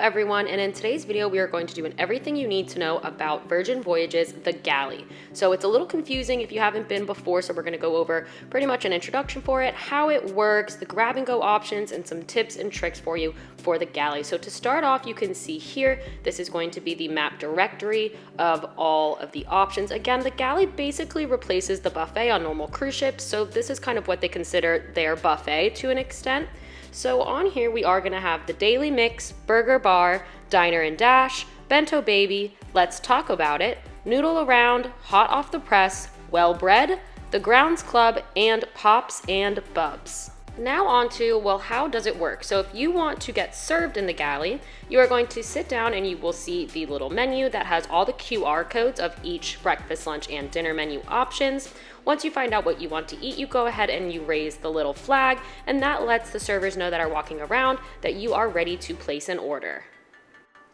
everyone, and in today's video we are going to do an everything you need to know about Virgin Voyages the Galley. So it's a little confusing if you haven't been before, so we're going to go over pretty much an introduction for it, how it works, the grab and go options, and some tips and tricks for you for the galley. So to start off, you can see here, this is going to be the map directory of all of the options. Again, the galley basically replaces the buffet on normal cruise ships, so this is kind of what they consider their buffet to an extent. So on here we are going to have the Daily Mix, Burger Bar, Diner and Dash, Bento Baby, Let's Talk About It, Noodle Around, Hot Off the Press, Well Bread, the Grounds Club, and Pops and Bubs. Now on to, well, how does it work? So if you want to get served in the galley, you are going to sit down and you will see the little menu that has all the QR codes of each breakfast, lunch, and dinner menu options. Once you find out what you want to eat, you go ahead and you raise the little flag, and that lets the servers know that are walking around that you are ready to place an order.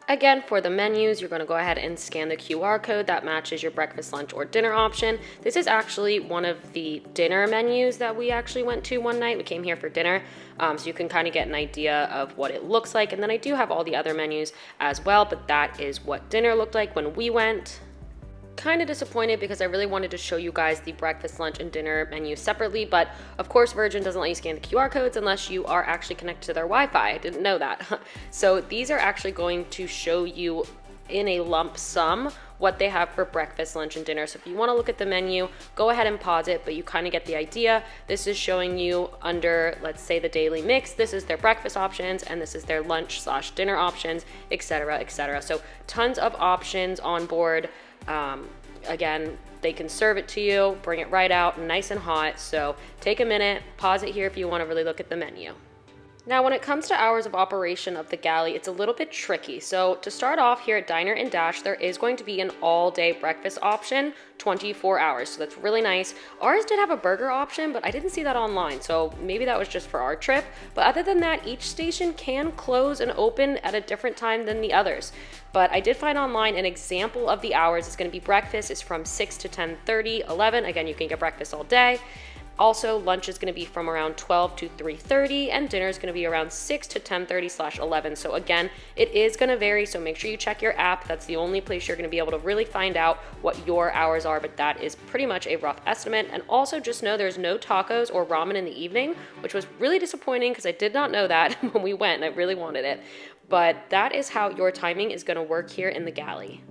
Again, for the menus, you're going to go ahead and scan the QR code that matches your breakfast, lunch, or dinner option. This is actually one of the dinner menus that we actually went to one night. We came here for dinner, so you can kind of get an idea of what it looks like. And then I do have all the other menus as well, but that is what dinner looked like when we went. Kind of disappointed because I really wanted to show you guys the breakfast, lunch, and dinner menu separately, but of course Virgin doesn't let you scan the QR codes unless you are actually connected to their Wi-Fi. I didn't know that. So these are actually going to show you in a lump sum what they have for breakfast, lunch, and dinner. So if you want to look at the menu, go ahead and pause it, but you kind of get the idea. This is showing you under, let's say, the Daily Mix, this is their breakfast options, and this is their lunch/dinner options, etc., etc. So tons of options on board. Again, they can serve it to you, bring it right out nice and hot. So take a minute, pause it here if you want to really look at the menu. Now, when it comes to hours of operation of the galley, it's a little bit tricky. So to start off here at Diner and Dash, there is going to be an all-day breakfast option, 24 hours. So that's really nice. Ours did have a burger option, but I didn't see that online. So maybe that was just for our trip. But other than that, each station can close and open at a different time than the others. But I did find online an example of the hours. It's going to be breakfast is from 6 to 10:30, 11. Again, you can get breakfast all day. Also, lunch is going to be from around 12 to 3:30, and dinner is going to be around 6 to 10:30/11. So again, it is going to vary, so make sure you check your app. That's the only place you're going to be able to really find out what your hours are, but that is pretty much a rough estimate. And also just know there's no tacos or ramen in the evening, which was really disappointing because I did not know that when we went, and I really wanted it. But that is how your timing is going to work here in the galley.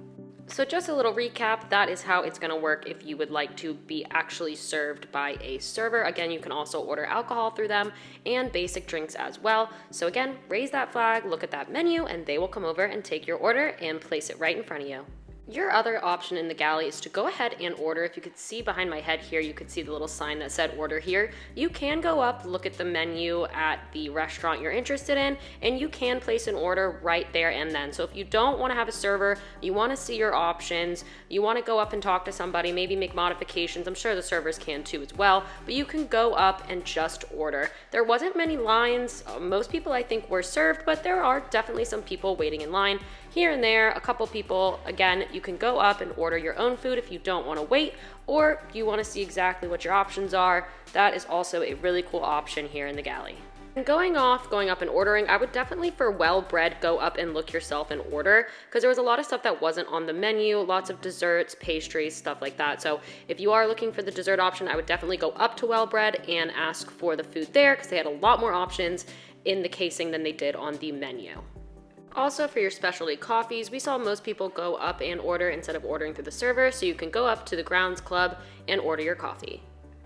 So just a little recap, that is how it's going to work if you would like to be actually served by a server. Again, you can also order alcohol through them and basic drinks as well. So again, raise that flag, look at that menu, and they will come over and take your order and place it right in front of you. Your other option in the galley is to go ahead and order. If you could see behind my head here, you could see the little sign that said order here. You can go up, look at the menu at the restaurant you're interested in, and you can place an order right there and then. So if you don't want to have a server, you want to see your options, you want to go up and talk to somebody, maybe make modifications, I'm sure the servers can too as well, but you can go up and just order. There wasn't many lines. Most people I think were served, but there are definitely some people waiting in line. Here and there, a couple people. Again, you can go up and order your own food if you don't want to wait, or you want to see exactly what your options are. That is also a really cool option here in the galley. And going up and ordering, I would definitely, for Well Bread, go up and look yourself and order, because there was a lot of stuff that wasn't on the menu, lots of desserts, pastries, stuff like that. So if you are looking for the dessert option, I would definitely go up to Well Bread and ask for the food there, because they had a lot more options in the casing than they did on the menu. Also, for your specialty coffees, we saw most people go up and order instead of ordering through the server, so you can go up to the Grounds Club and order your coffee.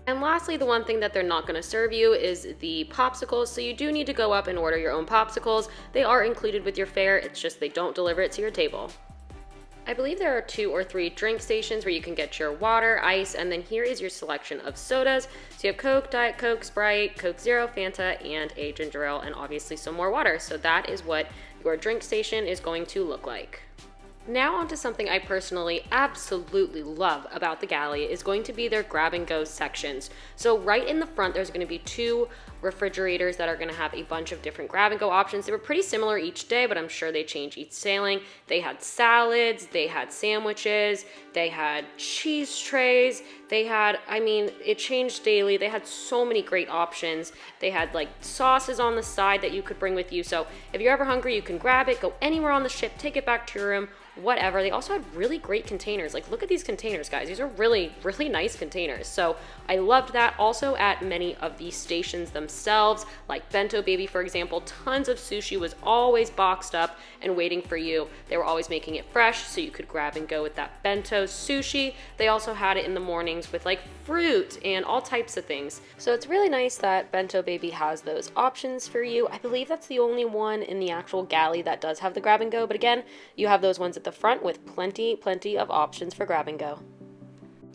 And lastly, the one thing that they're not going to serve you is the popsicles, so you do need to go up and order your own popsicles. They are included with your fare, it's just they don't deliver it to your table. I believe there are 2 or 3 drink stations where you can get your water, ice, and then here is your selection of sodas. So you have Coke, Diet Coke, Sprite, Coke Zero, Fanta, and a ginger ale, and obviously some more water. So that is what your drink station is going to look like. Now onto something I personally absolutely love about the galley is going to be their grab and go sections. So right in the front, there's going to be 2 refrigerators that are going to have a bunch of different grab and go options. They were pretty similar each day, but I'm sure they change each sailing. They had salads, they had sandwiches, they had cheese trays, they had, I mean, it changed daily. They had so many great options. They had like sauces on the side that you could bring with you. So if you're ever hungry, you can grab it, go anywhere on the ship, take it back to your room, whatever. They also had really great containers. Like, look at these containers, guys. These are really, really nice containers. So I loved that. Also at many of the stations themselves, like Bento Baby, for example, tons of sushi was always boxed up and waiting for you. They were always making it fresh, so you could grab and go with that bento sushi. They also had it in the mornings with like fruit and all types of things. So it's really nice that Bento Baby has those options for you. I believe that's the only one in the actual galley that does have the grab and go, but again, you have those ones at the front with plenty of options for grab and go.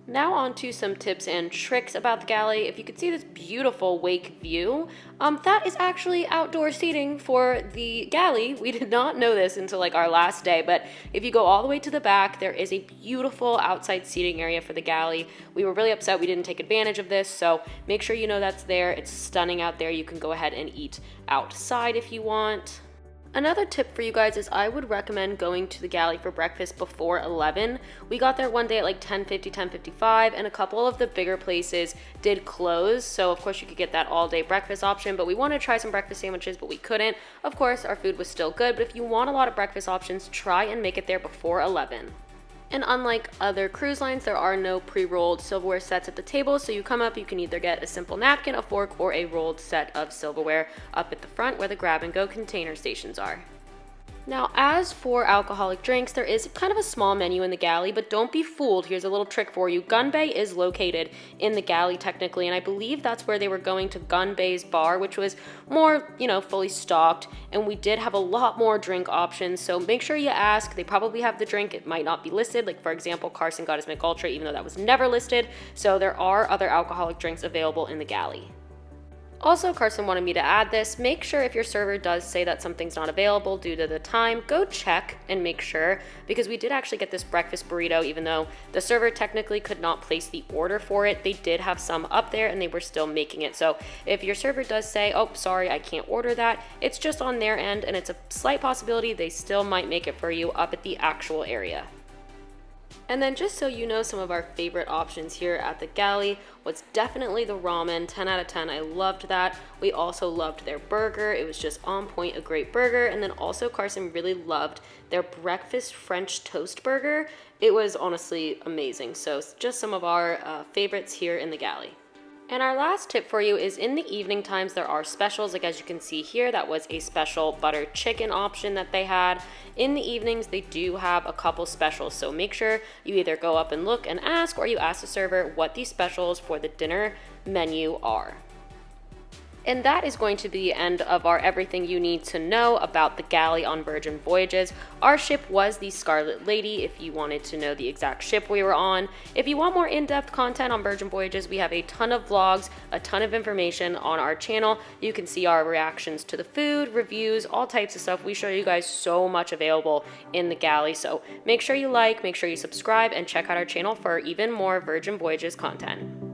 Now on to some tips and tricks about the galley. If you could see this beautiful wake view, that is actually outdoor seating for the galley. We did not know this until like our last day, but if you go all the way to the back, there is a beautiful outside seating area for the galley. We were really upset we didn't take advantage of this, so make sure you know that's there. It's stunning out there. You can go ahead and eat outside if you want. Another tip for you guys is I would recommend going to the galley for breakfast before 11. We got there one day at like 10:50, 10:55, and a couple of the bigger places did close. So of course you could get that all day breakfast option, but we wanted to try some breakfast sandwiches, but we couldn't. Of course, our food was still good, but if you want a lot of breakfast options, try and make it there before 11. And unlike other cruise lines, there are no pre-rolled silverware sets at the table, so you come up, you can either get a simple napkin, a fork, or a rolled set of silverware up at the front where the grab-and-go container stations are. Now, as for alcoholic drinks, there is kind of a small menu in the galley, but don't be fooled. Here's a little trick for you. Gun Bay is located in the galley technically, and I believe that's where they were going to Gun Bay's bar, which was more, fully stocked, and we did have a lot more drink options, so make sure you ask. They probably have the drink. It might not be listed. Like, for example, Carson got his McUltra, even though that was never listed, so there are other alcoholic drinks available in the galley. Also, Carson wanted me to add this. Make sure if your server does say that something's not available due to the time, go check and make sure, because we did actually get this breakfast burrito, even though the server technically could not place the order for it. They did have some up there and they were still making it. So if your server does say, oh, sorry, I can't order that, it's just on their end, and it's a slight possibility they still might make it for you up at the actual area. And then just so you know, some of our favorite options here at the galley was definitely the ramen. 10 out of 10. I loved that. We also loved their burger. It was just on point, a great burger. And then also Carson really loved their breakfast French toast burger. It was honestly amazing. So just some of our favorites here in the galley. And our last tip for you is in the evening times, there are specials. Like as you can see here, that was a special butter chicken option that they had. In the evenings, they do have a couple specials. So make sure you either go up and look and ask, or you ask the server what these specials for the dinner menu are. And that is going to be the end of our everything you need to know about the galley on Virgin Voyages. Our ship was the Scarlet Lady, if you wanted to know the exact ship we were on. If you want more in-depth content on Virgin Voyages, we have a ton of vlogs, a ton of information on our channel. You can see our reactions to the food, reviews, all types of stuff. We show you guys so much available in the galley. So make sure you like, make sure you subscribe, and check out our channel for even more Virgin Voyages content.